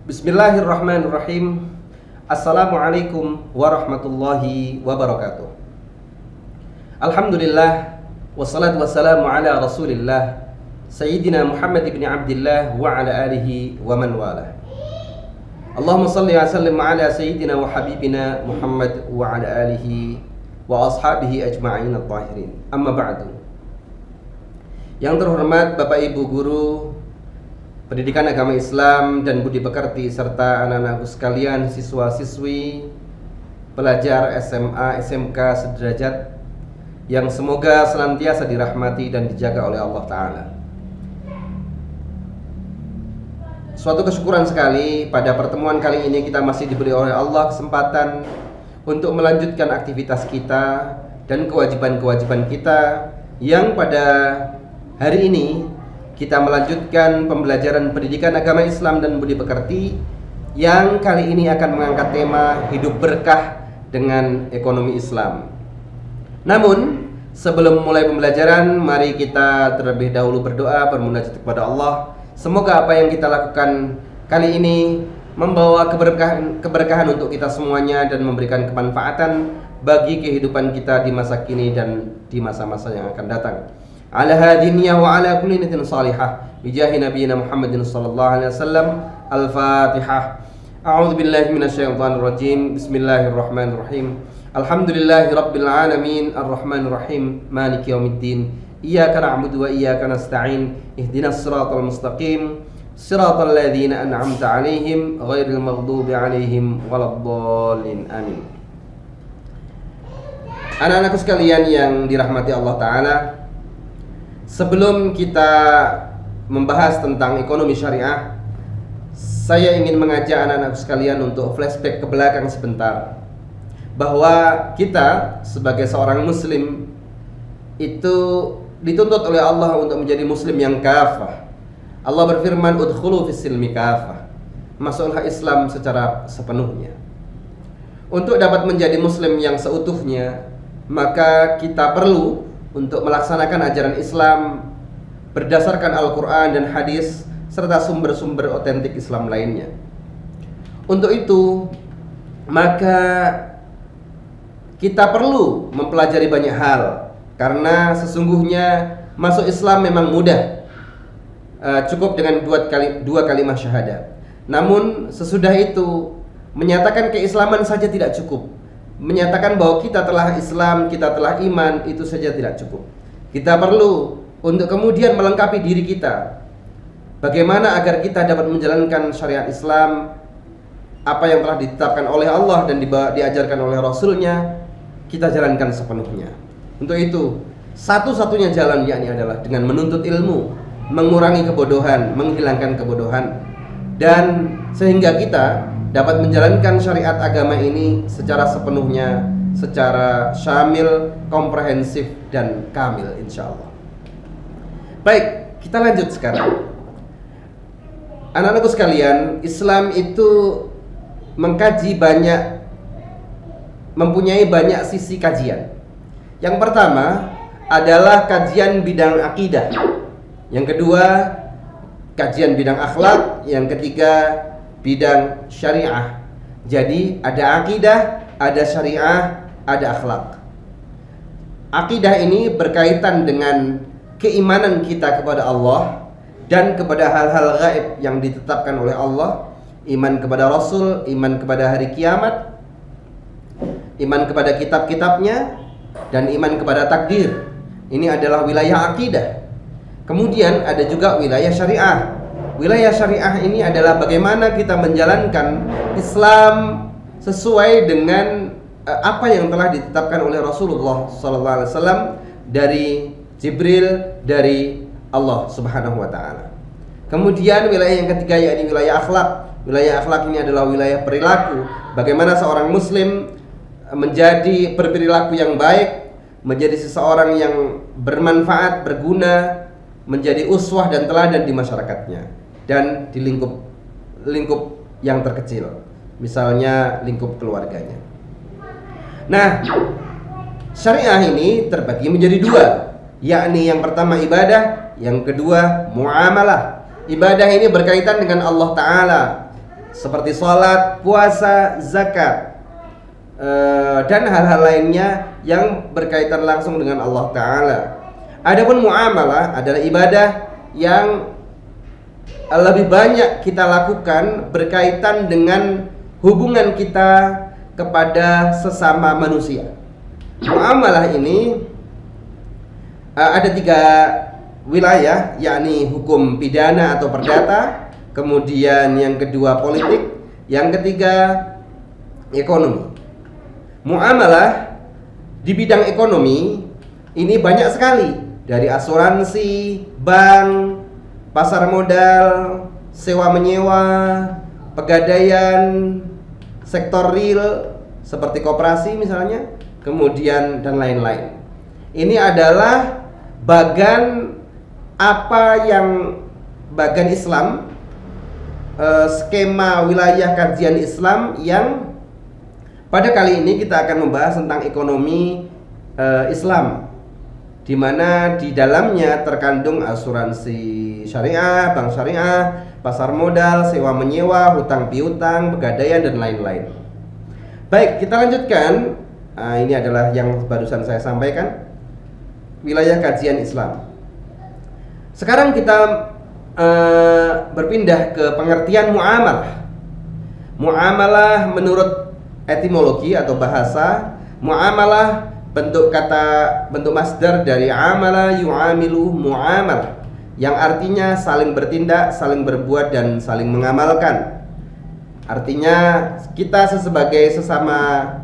Bismillahirrahmanirrahim. Assalamualaikum warahmatullahi wabarakatuh. Alhamdulillah, wassalatu wassalamu ala rasulillah Sayyidina Muhammad ibn Abdillah wa ala alihi wa man wala. Allahumma salli wa sallim ala Sayyidina wa Habibina Muhammad wa ala alihi wa ashabihi ajma'in at-tahirin. Amma ba'du. Yang terhormat Bapak Ibu Guru Pendidikan Agama Islam dan Budi Pekerti serta anak-anakku sekalian, siswa-siswi, pelajar SMA, SMK sederajat yang semoga senantiasa dirahmati dan dijaga oleh Allah Ta'ala. Suatu kesyukuran sekali pada pertemuan kali ini kita masih diberi oleh Allah kesempatan untuk melanjutkan aktivitas kita dan kewajiban-kewajiban kita yang pada hari ini kita melanjutkan pembelajaran pendidikan agama Islam dan budi pekerti yang kali ini akan mengangkat tema hidup berkah dengan ekonomi Islam. Namun sebelum mulai pembelajaran, mari kita terlebih dahulu berdoa bermunajat kepada Allah. Semoga apa yang kita lakukan kali ini membawa keberkahan untuk kita semuanya dan memberikan kemanfaatan bagi kehidupan kita di masa kini dan di masa-masa yang akan datang. Ala hadiniya wa ala kulli niyatin salihah bijahi nabiyina Muhammadin sallallahu alaihi wasallam. Al-Fatihah. A'udzu billahi minasyaitonir rajim. Bismillahirrahmanirrahim. Alhamdulillahi rabbil alamin arrahmanir rahim maliki yaumiddin. Iyyaka na'budu wa iyyaka nasta'in. Ihdinas siratal mustaqim. Siratal ladzina an'amta 'alaihim ghairil maghdubi 'alaihim waladdallin. Amin. Anak-anakku sekalian yang dirahmati Allah Ta'ala, sebelum kita membahas tentang ekonomi syariah, saya ingin mengajak anak-anak sekalian untuk flashback ke belakang sebentar, bahwa kita sebagai seorang muslim itu dituntut oleh Allah untuk menjadi muslim yang kafah. Allah berfirman, udkhulu fis silmi kafah, masuklah Islam secara sepenuhnya. Untuk dapat menjadi muslim yang seutuhnya, maka kita perlu untuk melaksanakan ajaran Islam berdasarkan Al-Quran dan hadis serta sumber-sumber otentik Islam lainnya. Untuk itu, maka kita perlu mempelajari banyak hal, karena sesungguhnya masuk Islam memang mudah, cukup dengan dua kalimat syahadat. Namun sesudah itu, menyatakan keislaman saja tidak cukup. Menyatakan bahwa kita telah Islam, kita telah iman, itu saja tidak cukup. Kita perlu untuk kemudian melengkapi diri kita. Bagaimana agar kita dapat menjalankan syariat Islam, apa yang telah ditetapkan oleh Allah dan diajarkan oleh Rasulnya, kita jalankan sepenuhnya. Untuk itu, satu-satunya jalan yakni adalah dengan menuntut ilmu, mengurangi kebodohan, menghilangkan kebodohan, dan sehingga kita dapat menjalankan syariat agama ini secara sepenuhnya, secara syamil, komprehensif, dan kamil insya Allah. Baik, kita lanjut sekarang. Anak-anakku sekalian, Islam itu mempunyai banyak sisi kajian. Yang pertama adalah kajian bidang akidah. Yang kedua, kajian bidang akhlak. Yang ketiga, bidang syariah. Jadi ada akidah, ada syariah, ada akhlak. Akidah ini berkaitan dengan keimanan kita kepada Allah dan kepada hal-hal gaib yang ditetapkan oleh Allah, iman kepada Rasul, iman kepada hari kiamat, iman kepada kitab-kitabnya, dan iman kepada takdir. Ini adalah wilayah akidah. Kemudian ada juga wilayah syariah. Wilayah syariah ini adalah bagaimana kita menjalankan Islam sesuai dengan apa yang telah ditetapkan oleh Rasulullah SAW dari Jibril, dari Allah Subhanahu wa Ta'ala. Kemudian wilayah yang ketiga yakni wilayah akhlak. Wilayah akhlak ini adalah wilayah perilaku. Bagaimana seorang muslim menjadi berperilaku yang baik, menjadi seseorang yang bermanfaat, berguna, menjadi uswah dan teladan di masyarakatnya dan di lingkup yang terkecil, misalnya lingkup keluarganya. Nah, syariah ini terbagi menjadi dua, yakni yang pertama ibadah, yang kedua muamalah. Ibadah ini berkaitan dengan Allah Ta'ala, seperti sholat, puasa, zakat, dan hal-hal lainnya yang berkaitan langsung dengan Allah Ta'ala. Adapun muamalah adalah ibadah yang lebih banyak kita lakukan berkaitan dengan hubungan kita kepada sesama manusia. Muamalah ini ada 3 wilayah, yakni hukum pidana atau perdata, kemudian yang kedua politik, yang ketiga ekonomi. Muamalah di bidang ekonomi ini banyak sekali, dari asuransi, bank, pasar modal, sewa menyewa, pegadaian, sektor real seperti koperasi misalnya, kemudian dan lain-lain. Ini adalah bagan Islam, skema wilayah kajian Islam yang pada kali ini kita akan membahas tentang ekonomi Islam, di mana di dalamnya terkandung asuransi syariah, bank syariah, pasar modal, sewa menyewa, hutang piutang, pegadaian dan lain-lain. Baik, kita lanjutkan. Ini adalah yang barusan saya sampaikan, wilayah kajian Islam. Sekarang kita berpindah ke pengertian muamalah. Muamalah menurut etimologi atau bahasa, muamalah bentuk masdar dari amala yu'amilu muamalah, yang artinya saling bertindak, saling berbuat dan saling mengamalkan. Artinya kita sebagai sesama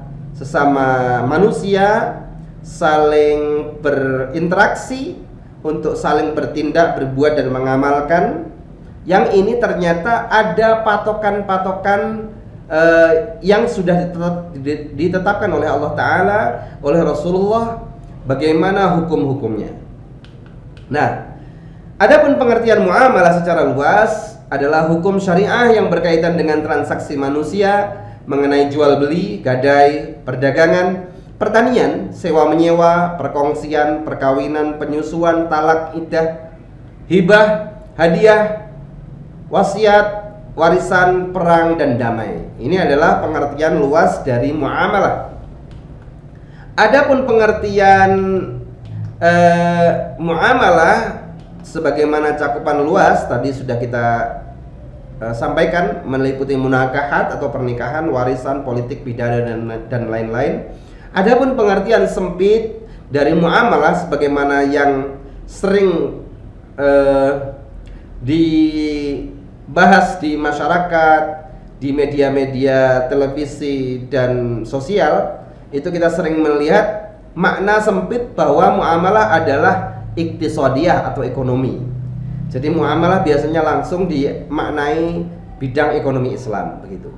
manusia saling berinteraksi untuk saling bertindak, berbuat dan mengamalkan. Yang ini ternyata ada patokan-patokan yang sudah ditetapkan oleh Allah Ta'ala, oleh Rasulullah, bagaimana hukum-hukumnya. Nah, adapun pengertian muamalah secara luas adalah hukum syariah yang berkaitan dengan transaksi manusia mengenai jual beli, gadai, perdagangan, pertanian, sewa menyewa, perkongsian, perkawinan, penyusuan, talak, iddah, hibah, hadiah, wasiat, warisan, perang dan damai. Ini adalah pengertian luas dari muamalah. Adapun pengertian muamalah sebagaimana cakupan luas tadi sudah kita sampaikan, meliputi munakahat atau pernikahan, warisan, politik, pidana dan lain-lain. Adapun pengertian sempit dari muamalah sebagaimana yang sering dibahas di masyarakat, di media-media televisi dan sosial, itu kita sering melihat makna sempit bahwa muamalah adalah iktisadiyah atau ekonomi. Jadi muamalah biasanya langsung dimaknai bidang ekonomi Islam, begitu.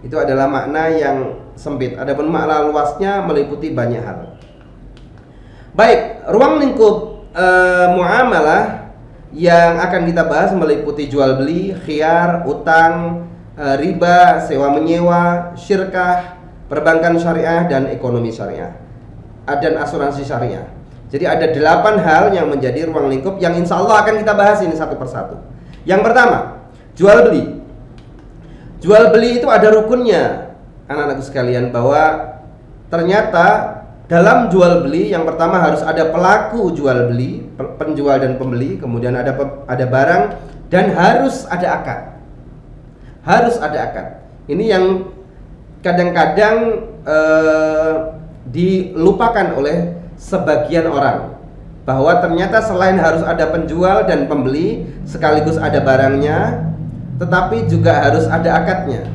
Itu adalah makna yang sempit. Adapun makna luasnya meliputi banyak hal. Baik, ruang lingkup muamalah yang akan kita bahas meliputi jual beli, khiyar, utang, riba, sewa menyewa, syirkah, perbankan syariah dan ekonomi syariah, dan asuransi syariah. Jadi ada 8 hal yang menjadi ruang lingkup yang insya Allah akan kita bahas ini satu persatu. Yang pertama, jual beli. Jual beli itu ada rukunnya, anak-anakku sekalian, bahwa ternyata dalam jual beli yang pertama harus ada pelaku jual beli, penjual dan pembeli, kemudian ada barang, dan harus ada akad. Harus ada akad. Ini yang kadang-kadang dilupakan oleh sebagian orang, bahwa ternyata selain harus ada penjual dan pembeli sekaligus ada barangnya, tetapi juga harus ada akadnya.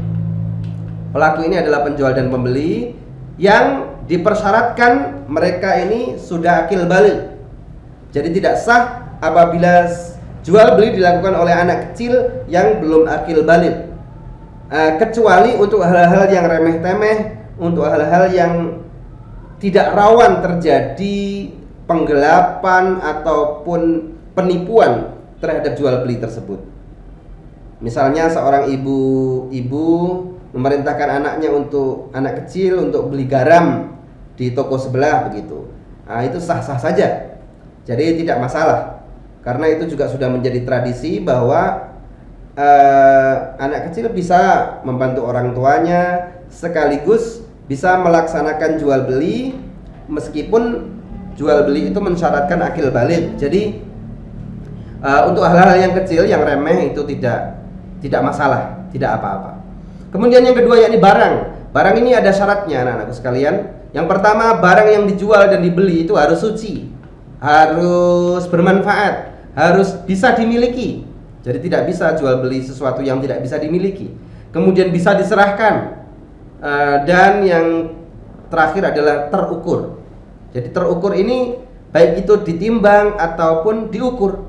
Pelaku ini adalah penjual dan pembeli yang dipersyaratkan mereka ini sudah akil baligh. Jadi tidak sah apabila jual beli dilakukan oleh anak kecil yang belum akil baligh, kecuali untuk hal-hal yang remeh-temeh, untuk hal-hal yang tidak rawan terjadi penggelapan ataupun penipuan terhadap jual beli tersebut. Misalnya seorang ibu memerintahkan anak kecil untuk beli garam di toko sebelah begitu. Nah, itu sah-sah saja. Jadi tidak masalah. Karena itu juga sudah menjadi tradisi bahwa anak kecil bisa membantu orang tuanya sekaligus bisa melaksanakan jual beli, meskipun jual beli itu mensyaratkan akil baligh. Jadi untuk hal-hal yang kecil, yang remeh itu tidak masalah, tidak apa-apa. Kemudian yang kedua yakni barang. Barang ini ada syaratnya anak-anakku sekalian. Yang pertama, barang yang dijual dan dibeli itu harus suci, harus bermanfaat, harus bisa dimiliki. Jadi tidak bisa jual beli sesuatu yang tidak bisa dimiliki. Kemudian bisa diserahkan. Dan yang terakhir adalah terukur. Jadi terukur ini baik itu ditimbang ataupun diukur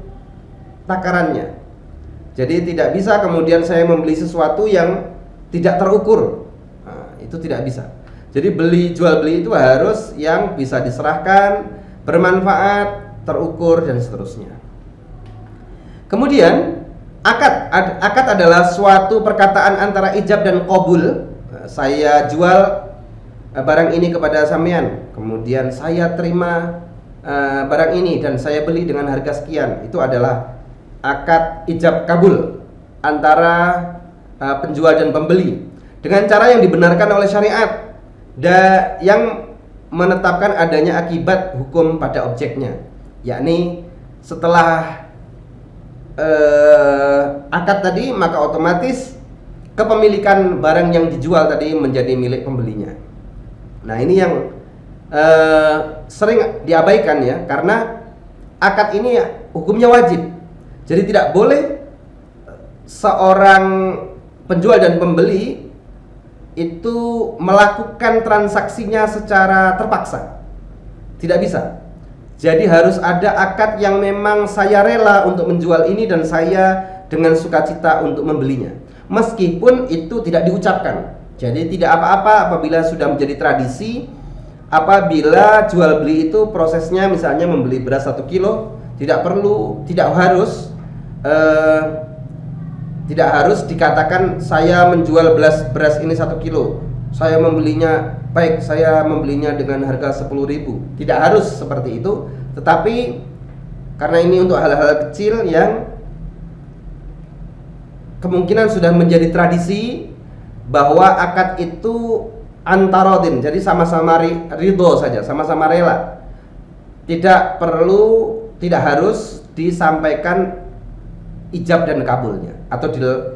takarannya. Jadi tidak bisa kemudian saya membeli sesuatu yang tidak terukur. Nah, itu tidak bisa. Jadi jual beli itu harus yang bisa diserahkan, bermanfaat, terukur dan seterusnya. Kemudian akad adalah suatu perkataan antara ijab dan qabul. Saya jual barang ini kepada sampean, kemudian saya terima barang ini dan saya beli dengan harga sekian. Itu adalah akad ijab kabul antara penjual dan pembeli dengan cara yang dibenarkan oleh syariat dan yang menetapkan adanya akibat hukum pada objeknya, yakni setelah akad tadi maka otomatis kepemilikan barang yang dijual tadi menjadi milik pembelinya. Nah, ini yang sering diabaikan ya, karena akad ini hukumnya wajib. Jadi tidak boleh seorang penjual dan pembeli itu melakukan transaksinya secara terpaksa. Tidak bisa. Jadi harus ada akad yang memang saya rela untuk menjual ini dan saya dengan sukacita untuk membelinya, meskipun itu tidak diucapkan. Jadi tidak apa-apa apabila sudah menjadi tradisi. Apabila jual beli itu prosesnya misalnya membeli beras 1 kilo, tidak harus dikatakan saya menjual beras ini 1 kilo, saya membelinya dengan harga 10.000. Tidak harus seperti itu. Tetapi karena ini untuk hal-hal kecil yang kemungkinan sudah menjadi tradisi, bahwa akad itu antarodin, jadi sama-sama ridho saja, sama-sama rela. Tidak harus disampaikan ijab dan kabulnya atau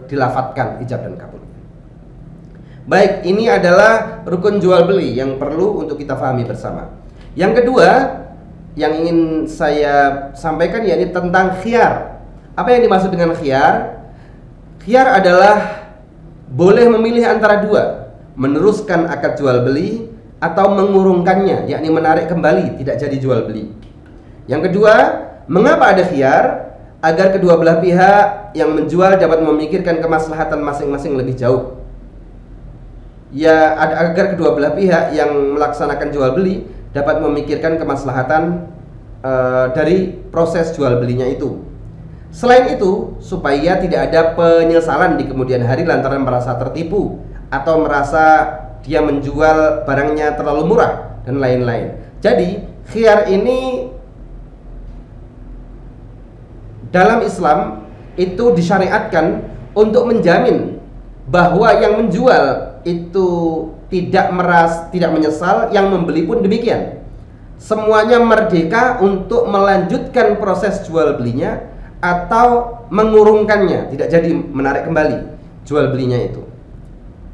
dilafatkan ijab dan kabulnya. Baik, ini adalah rukun jual beli yang perlu untuk kita pahami bersama. Yang kedua yang ingin saya sampaikan yakni tentang khiyar. Apa yang dimaksud dengan khiyar? Khiyar adalah boleh memilih antara dua, meneruskan akad jual beli atau mengurungkannya, yakni menarik kembali, tidak jadi jual beli. Yang kedua, mengapa ada khiyar? Agar kedua belah pihak yang menjual dapat memikirkan kemaslahatan masing-masing lebih jauh. Ya, agar kedua belah pihak yang melaksanakan jual beli dapat memikirkan kemaslahatan dari proses jual belinya itu. Selain itu, supaya tidak ada penyesalan di kemudian hari lantaran merasa tertipu atau merasa dia menjual barangnya terlalu murah dan lain-lain. Jadi, khiyar ini dalam Islam itu disyariatkan untuk menjamin bahwa yang menjual itu tidak menyesal, yang membeli pun demikian. Semuanya merdeka untuk melanjutkan proses jual belinya atau mengurungkannya, tidak jadi menarik kembali jual belinya itu.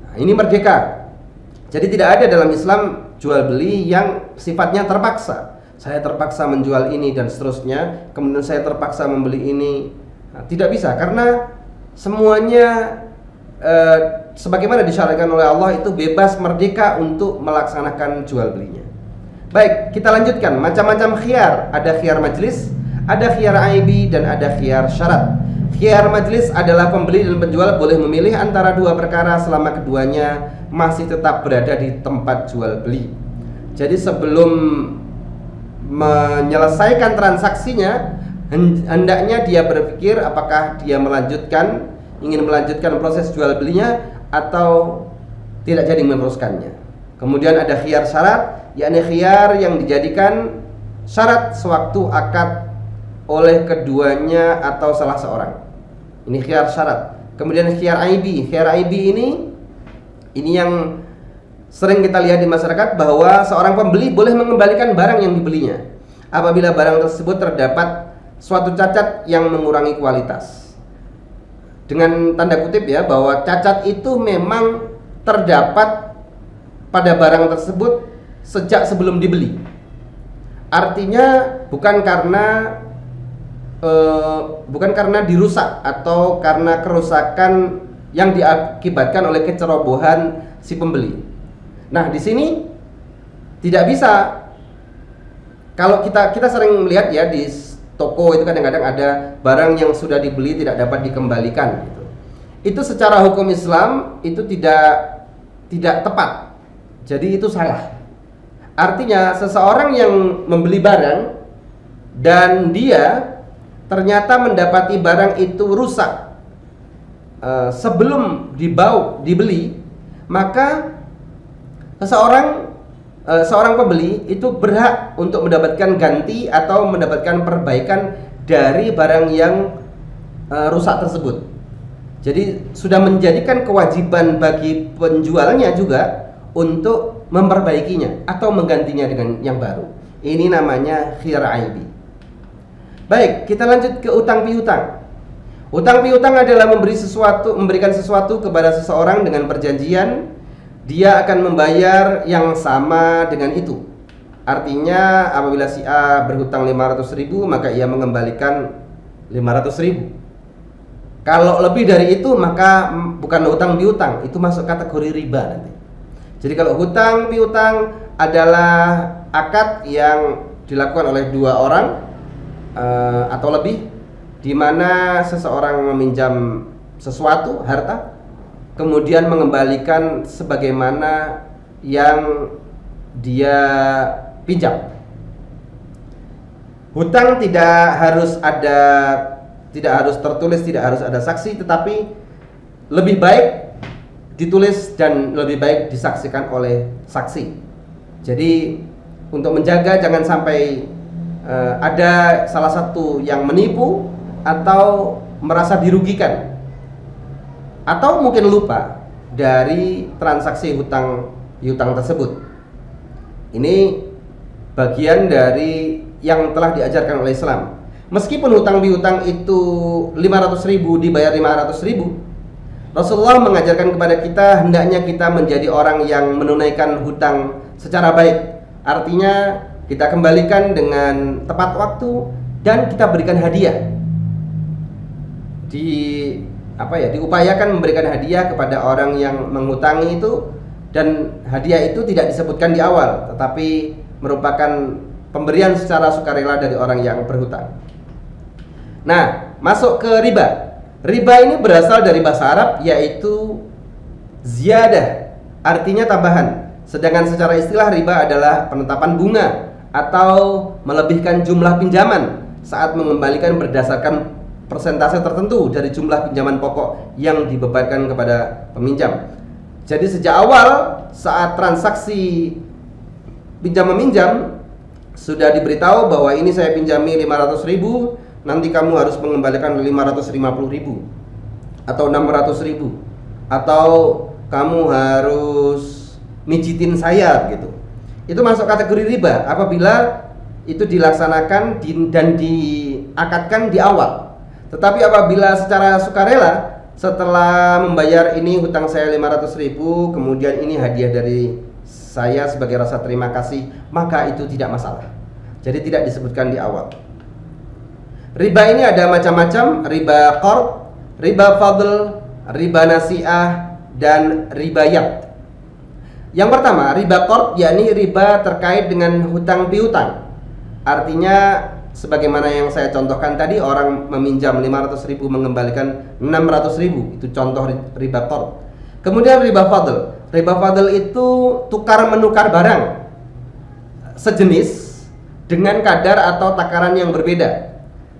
Nah, ini merdeka. Jadi tidak ada dalam Islam jual beli yang sifatnya terpaksa. Saya terpaksa menjual ini dan seterusnya, kemudian saya terpaksa membeli ini. Nah, tidak bisa, karena semuanya sebagaimana disyariatkan oleh Allah itu bebas, merdeka untuk melaksanakan jual belinya. Baik, kita lanjutkan. Macam-macam khiyar. Ada khiyar majlis, ada khiyar aibi, dan ada khiyar syarat. Khiyar majlis adalah pembeli dan penjual boleh memilih antara dua perkara selama keduanya masih tetap berada di tempat jual beli. Jadi sebelum menyelesaikan transaksinya, hendaknya dia berpikir apakah dia melanjutkan ingin melanjutkan proses jual belinya atau tidak jadi meneruskannya. Kemudian ada khiyar syarat, yakni khiyar yang dijadikan syarat sewaktu akad oleh keduanya atau salah seorang. Ini khiyar syarat. Kemudian khiyar aibi. Khiyar aibi ini yang sering kita lihat di masyarakat, bahwa seorang pembeli boleh mengembalikan barang yang dibelinya apabila barang tersebut terdapat suatu cacat yang mengurangi kualitas. Dengan tanda kutip ya, bahwa cacat itu memang terdapat pada barang tersebut sejak sebelum dibeli. Artinya bukan karena dirusak atau karena kerusakan yang diakibatkan oleh kecerobohan si pembeli. Nah, di sini tidak bisa. Kalau kita sering melihat ya di toko itu kadang-kadang ada barang yang sudah dibeli tidak dapat dikembalikan gitu. Itu secara hukum Islam itu tidak tepat. Jadi itu salah. Artinya seseorang yang membeli barang dan dia ternyata mendapati barang itu rusak sebelum dibeli, maka seorang pembeli itu berhak untuk mendapatkan ganti atau mendapatkan perbaikan dari barang yang rusak tersebut. Jadi sudah menjadikan kewajiban bagi penjualnya juga untuk memperbaikinya atau menggantinya dengan yang baru. Ini namanya khiyar aibi. Baik, kita lanjut ke utang piutang. Utang piutang adalah memberikan sesuatu kepada seseorang dengan perjanjian dia akan membayar yang sama dengan itu. Artinya apabila si A berhutang 500.000, maka ia mengembalikan 500.000. Kalau lebih dari itu maka bukan hutang piutang, itu masuk kategori riba nanti. Jadi kalau hutang piutang adalah akad yang dilakukan oleh dua orang atau lebih, di mana seseorang meminjam sesuatu, harta, kemudian mengembalikan sebagaimana yang dia pinjam. Hutang tidak harus tertulis, tidak harus ada saksi, tetapi lebih baik ditulis dan lebih baik disaksikan oleh saksi. Jadi untuk menjaga jangan sampai ada salah satu yang menipu atau merasa dirugikan, atau mungkin lupa dari transaksi hutang piutang tersebut. Ini bagian dari yang telah diajarkan oleh Islam. Meskipun hutang piutang itu 500.000 dibayar 500.000, Rasulullah mengajarkan kepada kita hendaknya kita menjadi orang yang menunaikan hutang secara baik. Artinya kita kembalikan dengan tepat waktu dan kita berikan hadiah. Diupayakan memberikan hadiah kepada orang yang menghutangi itu, dan hadiah itu tidak disebutkan di awal, tetapi merupakan pemberian secara sukarela dari orang yang berhutang. Nah, masuk ke riba. Riba ini berasal dari bahasa Arab, yaitu ziyadah, artinya tambahan. Sedangkan secara istilah riba adalah penetapan bunga atau melebihkan jumlah pinjaman saat mengembalikan berdasarkan persentase tertentu dari jumlah pinjaman pokok yang dibebankan kepada peminjam. Jadi sejak awal saat transaksi pinjam meminjam sudah diberitahu bahwa ini saya pinjami 500.000, nanti kamu harus mengembalikan 550.000 atau 600.000, atau kamu harus mijitin saya gitu. Itu masuk kategori riba apabila itu dilaksanakan dan diakadkan di awal. Tetapi apabila secara sukarela, setelah membayar ini hutang saya 500.000, kemudian ini hadiah dari saya sebagai rasa terima kasih, maka itu tidak masalah. Jadi tidak disebutkan di awal. Riba ini ada macam-macam: riba qard, riba fadl, riba nasi'ah, dan riba yad. Yang pertama, riba qard, yakni riba terkait dengan hutang piutang. Artinya sebagaimana yang saya contohkan tadi, orang meminjam 500.000 mengembalikan 600.000, itu contoh riba qard. Kemudian riba fadl. Riba fadl itu tukar menukar barang sejenis dengan kadar atau takaran yang berbeda.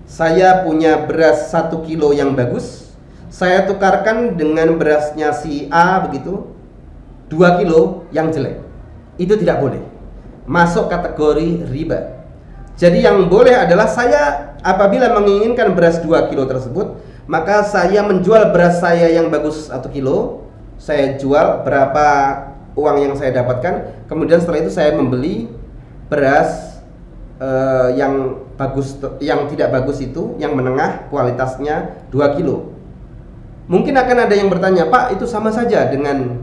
Saya punya beras 1 kilo yang bagus, saya tukarkan dengan berasnya si A begitu, 2 kilo yang jelek. Itu tidak boleh, masuk kategori riba. Jadi yang boleh adalah saya apabila menginginkan beras 2 kilo tersebut, maka saya menjual beras saya yang bagus 1 kilo, saya jual berapa uang yang saya dapatkan, kemudian setelah itu saya membeli beras yang bagus, yang tidak bagus itu, yang menengah kualitasnya 2 kilo. Mungkin akan ada yang bertanya, Pak, itu sama saja dengan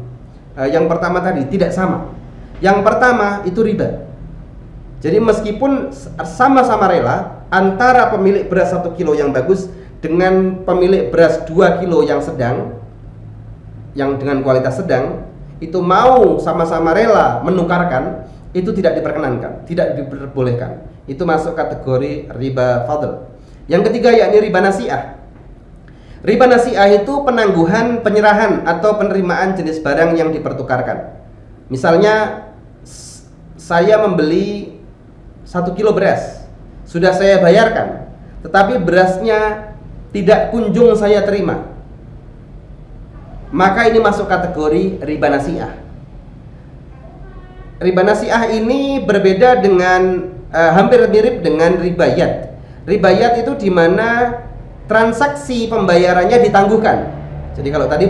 yang pertama tadi? Tidak sama. Yang pertama itu riba. Jadi meskipun sama-sama rela antara pemilik beras 1 kilo yang bagus dengan pemilik beras 2 kilo yang sedang, yang dengan kualitas sedang, itu mau sama-sama rela menukarkan, itu tidak diperkenankan, tidak diperbolehkan. Itu masuk kategori riba fadl. Yang ketiga yakni riba nasi'ah. Riba nasi'ah itu penangguhan penyerahan atau penerimaan jenis barang yang dipertukarkan. Misalnya saya membeli 1 kilo beras, sudah saya bayarkan, tetapi berasnya tidak kunjung saya terima, maka ini masuk kategori riba nasi'ah. Riba nasi'ah ini berbeda dengan hampir mirip dengan ribayat. Ribayat itu di mana transaksi pembayarannya ditangguhkan. Jadi kalau tadi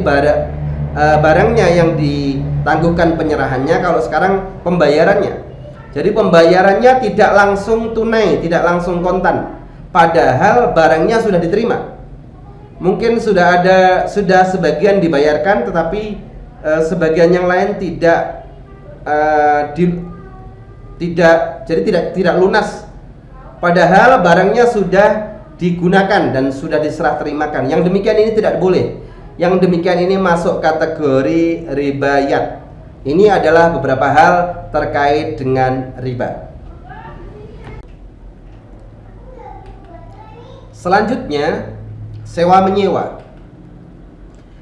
barangnya yang ditangguhkan penyerahannya, kalau sekarang pembayarannya. Jadi pembayarannya tidak langsung tunai, tidak langsung kontan, padahal barangnya sudah diterima. Mungkin sudah sebagian dibayarkan, tetapi sebagian yang lain tidak lunas. Padahal barangnya sudah digunakan dan sudah diserah terimakan. Yang demikian ini tidak boleh. Yang demikian ini masuk kategori ribayat. Ini adalah beberapa hal terkait dengan riba. Selanjutnya, sewa menyewa.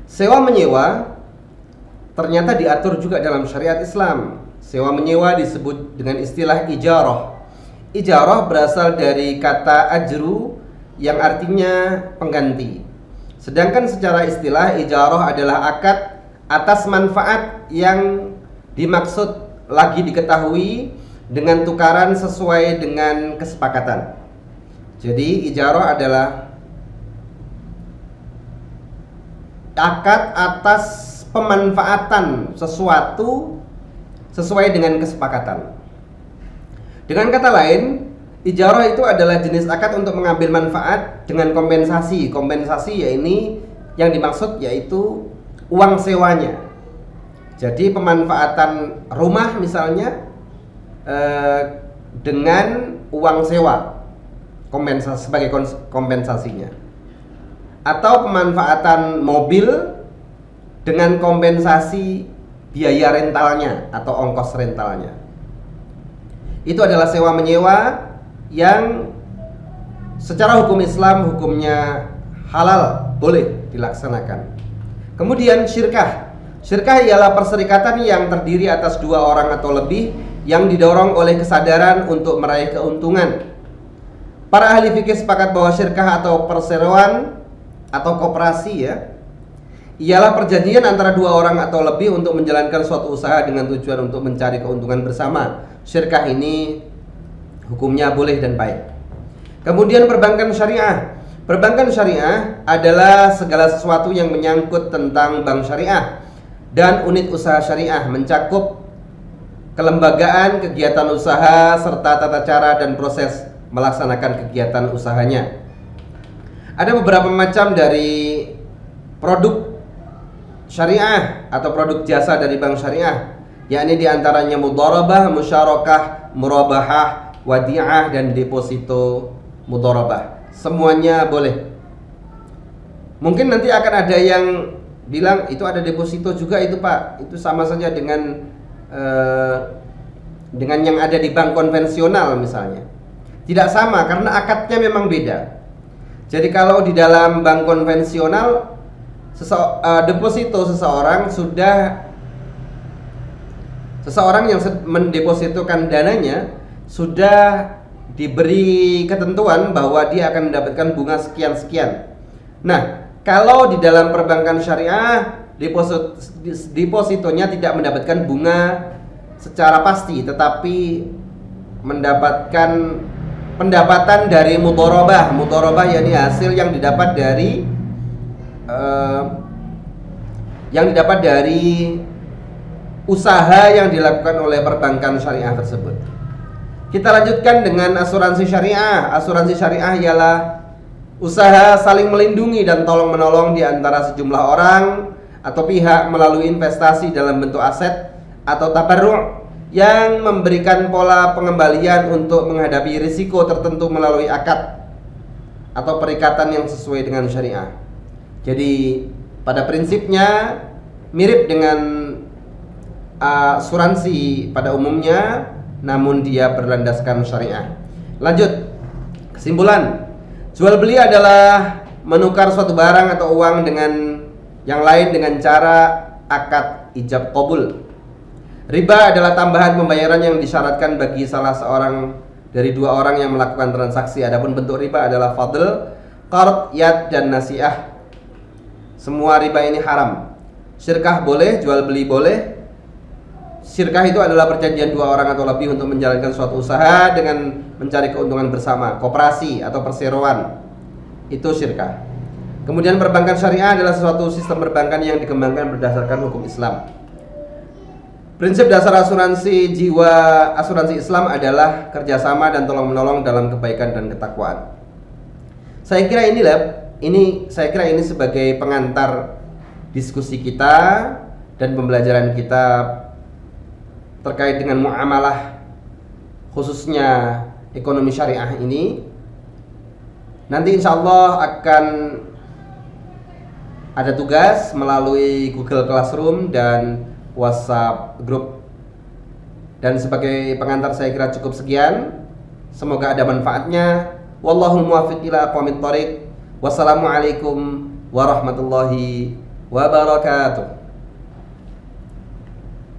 Sewa menyewa ternyata diatur juga dalam syariat Islam. Sewa menyewa disebut dengan istilah ijarah. Ijarah berasal dari kata ajru yang artinya pengganti. Sedangkan secara istilah ijarah adalah akad atas manfaat yang dimaksud lagi diketahui dengan tukaran sesuai dengan kesepakatan. Jadi ijarah adalah akad atas pemanfaatan sesuatu sesuai dengan kesepakatan. Dengan kata lain, ijarah itu adalah jenis akad untuk mengambil manfaat dengan kompensasi. Kompensasi yaitu yang dimaksud yaitu uang sewanya. Jadi pemanfaatan rumah misalnya dengan uang sewa, kompensasi sebagai kompensasinya. Atau pemanfaatan mobil dengan kompensasi biaya rentalnya atau ongkos rentalnya. Itu adalah sewa menyewa yang secara hukum Islam hukumnya halal, boleh dilaksanakan. Kemudian syirkah. Syirkah ialah perserikatan yang terdiri atas 2 orang atau lebih yang didorong oleh kesadaran untuk meraih keuntungan. Para ahli fikih sepakat bahwa syirkah atau perseroan atau koperasi ialah perjanjian antara 2 orang atau lebih untuk menjalankan suatu usaha dengan tujuan untuk mencari keuntungan bersama. Syirkah ini hukumnya boleh dan baik. Kemudian perbankan syariah. Perbankan syariah adalah segala sesuatu yang menyangkut tentang bank syariah dan unit usaha syariah, mencakup kelembagaan, kegiatan usaha, serta tata cara dan proses melaksanakan kegiatan usahanya. Ada beberapa macam dari produk syariah atau produk jasa dari bank syariah, yakni diantaranya mudharabah, musyarakah, murabahah, wadi'ah, dan deposito mudharabah. Semuanya boleh. Mungkin nanti akan ada yang bilang itu ada deposito juga itu Pak, itu sama saja dengan yang ada di bank konvensional misalnya. Tidak sama karena akadnya memang beda. Jadi kalau di dalam bank konvensional deposito seseorang yang mendepositokan dananya sudah diberi ketentuan bahwa dia akan mendapatkan bunga sekian-sekian. Nah, Kalau di dalam perbankan syariah, depositonya tidak mendapatkan bunga secara pasti, tetapi mendapatkan pendapatan dari mudharabah. Mudharabah yakni hasil yang didapat dari usaha yang dilakukan oleh perbankan syariah tersebut. Kita lanjutkan dengan asuransi syariah. Asuransi syariah ialah usaha saling melindungi dan tolong menolong di antara sejumlah orang atau pihak melalui investasi dalam bentuk aset atau tabarru' yang memberikan pola pengembalian untuk menghadapi risiko tertentu melalui akad atau perikatan yang sesuai dengan syariah. Jadi pada prinsipnya mirip dengan asuransi pada umumnya, namun dia berlandaskan syariah. Lanjut, kesimpulan. Jual beli adalah menukar suatu barang atau uang dengan yang lain dengan cara akad ijab qabul. Riba adalah tambahan pembayaran yang disyaratkan bagi salah seorang dari dua orang yang melakukan transaksi. Adapun bentuk riba adalah fadl, qard, yad, dan nasiah. Semua riba ini haram. Syirkah boleh, jual beli boleh. Syirkah itu adalah perjanjian dua orang atau lebih untuk menjalankan suatu usaha dengan mencari keuntungan bersama, koperasi atau perseroan. Itu syirkah. Kemudian perbankan syariah adalah suatu sistem perbankan yang dikembangkan berdasarkan hukum Islam. Prinsip dasar asuransi jiwa, asuransi Islam adalah kerjasama dan tolong menolong dalam kebaikan dan ketakwaan. Saya kira ini sebagai pengantar diskusi kita dan pembelajaran kita terkait dengan muamalah, khususnya ekonomi syariah ini. Nanti insya Allah akan ada tugas melalui Google Classroom dan WhatsApp Group. Dan sebagai pengantar saya kira cukup sekian. Semoga ada manfaatnya. Wallahul muwaffiq ila aqwamit thoriq. Wassalamualaikum warahmatullahi wabarakatuh.